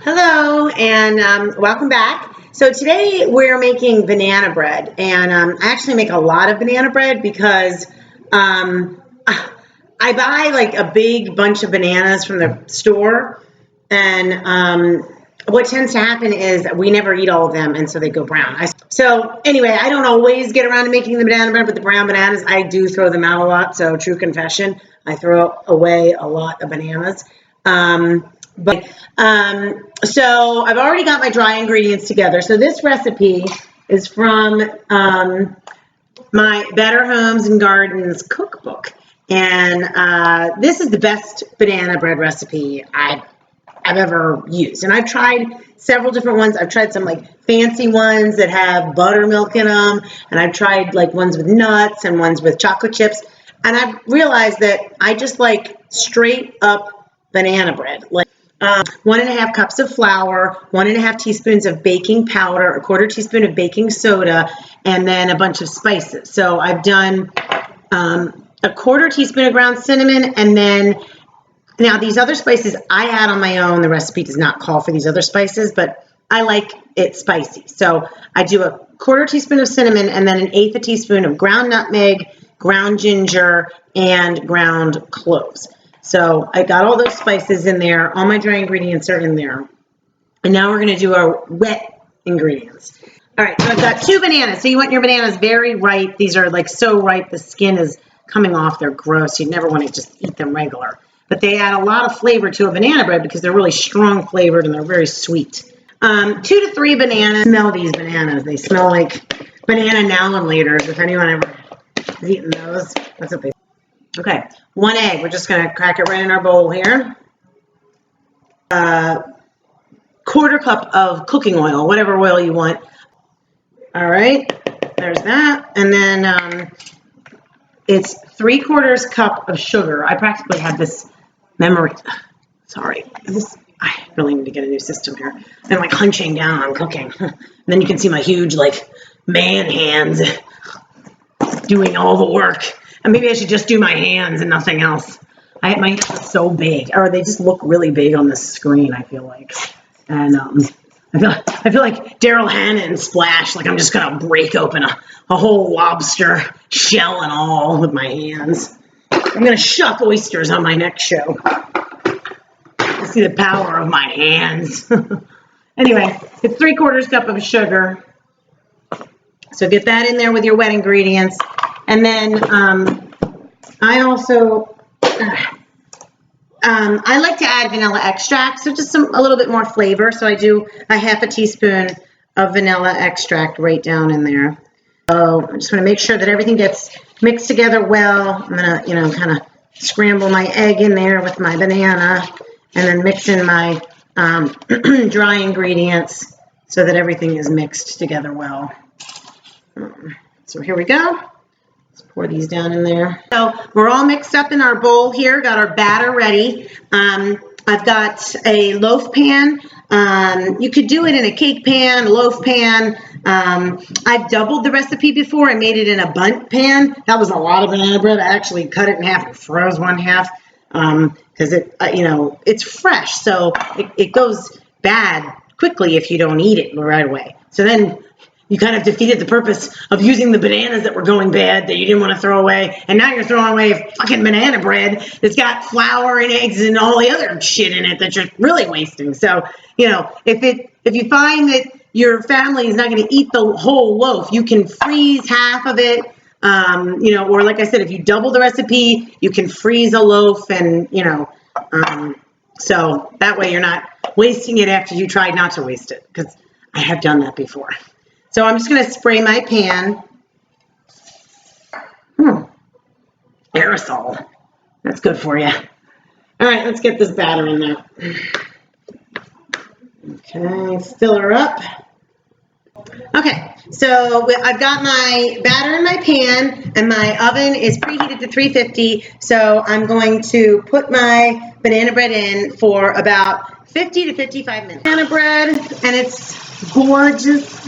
Hello and welcome back. So today we're making banana bread, and I actually make a lot of banana bread because I buy like a big bunch of bananas from the store, and what tends to happen is we never eat all of them, and so they go brown. So anyway, I don't always get around to making the banana bread, but the brown bananas, I do throw them out a lot. So true confession, I throw away a lot of bananas. So I've already got my dry ingredients together. So this recipe is from my Better Homes and Gardens cookbook. And this is the best banana bread recipe I've ever used. And I've tried several different ones. I've tried some like fancy ones that have buttermilk in them. And I've tried like ones with nuts and ones with chocolate chips. And I've realized that I just like straight up banana bread. Like 1.5 cups of flour, 1.5 teaspoons of baking powder, 1/4 teaspoon of baking soda, and then a bunch of spices. So I've done 1/4 teaspoon of ground cinnamon, and then now these other spices I add on my own. The recipe does not call for these other spices, but I like it spicy. So I do 1/4 teaspoon of cinnamon, and then 1/8 teaspoon of ground nutmeg, ground ginger, and ground cloves. So I got all those spices in there. All my dry ingredients are in there. And now we're going to do our wet ingredients. All right, so I've got 2 bananas. So you want your bananas very ripe. These are like so ripe, the skin is coming off. They're gross. You never want to just eat them regular. But they add a lot of flavor to a banana bread because they're really strong flavored and they're very sweet. 2 to 3 bananas. Smell these bananas. They smell like banana now and laters. If anyone ever has eaten those, that's what they. Okay, 1 egg. We're just going to crack it right in our bowl here. 1/4 cup of cooking oil, whatever oil you want. All right, there's that. And then it's 3/4 cup of sugar. I practically had this memory. Sorry, I really need to get a new system here. I'm like hunching down on cooking. And then you can see my huge like man hands doing all the work. And maybe I should just do my hands and nothing else. My hands are so big, or they just look really big on the screen, I feel like. And I feel like Daryl Hannah in Splash, like I'm just gonna break open a whole lobster shell and all with my hands. I'm gonna shuck oysters on my next show. You see the power of my hands. Anyway, it's 3/4 cup of sugar. So get that in there with your wet ingredients. And then I also, I like to add vanilla extract, so just a little bit more flavor. So I do a 1/2 teaspoon of vanilla extract right down in there. So I just want to make sure that everything gets mixed together well. I'm going to, kind of scramble my egg in there with my banana and then mix in my dry ingredients so that everything is mixed together well. So here we go. Let's pour these down in there. So we're all mixed up in our bowl here, got our batter ready. I've got a loaf pan. You could do it in a cake pan, a loaf pan. I've doubled the recipe before. I made it in a bundt pan. That was a lot of banana bread. I actually cut it in half and froze 1/2 because it's fresh. So it goes bad quickly if you don't eat it right away. So then you kind of defeated the purpose of using the bananas that were going bad that you didn't want to throw away. And now you're throwing away fucking banana bread that's got flour and eggs and all the other shit in it that you're really wasting. So, if you find that your family is not going to eat the whole loaf, you can freeze half of it. Or like I said, if you double the recipe, you can freeze a loaf and, so that way you're not wasting it after you tried not to waste it, because I have done that before. So I'm just going to spray my pan. Aerosol. That's good for you. All right, let's get this batter in there. Okay, fill her up. Okay, so I've got my batter in my pan, and my oven is preheated to 350. So I'm going to put my banana bread in for about 50 to 55 minutes. Banana bread, and it's gorgeous.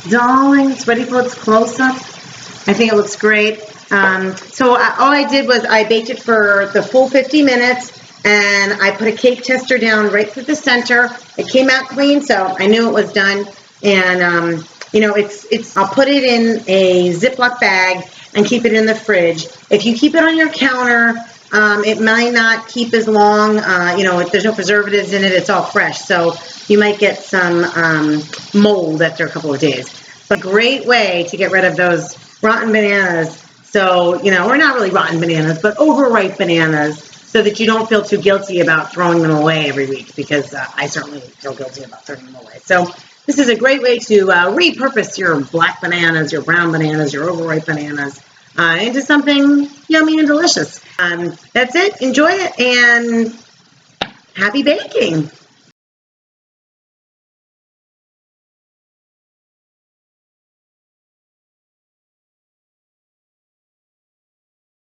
Darling, it's ready for its close-up. I think it looks great. So all I did was I baked it for the full 50 minutes. and I put a cake tester down right through the center. It came out clean, so I knew it was done. And you know, I'll put it in a Ziploc bag and keep it in the fridge. If you keep it on your counter, it might not keep as long. You know, if there's no preservatives in it, it's all fresh, so you might get some mold after a couple of days. But a great way to get rid of those rotten bananas. So, you know, or not really rotten bananas, but overripe bananas, so that you don't feel too guilty about throwing them away every week, because I certainly feel guilty about throwing them away. So this is a great way to repurpose your black bananas, your brown bananas, your overripe bananas into something yummy and delicious. That's it. Enjoy it, and happy baking.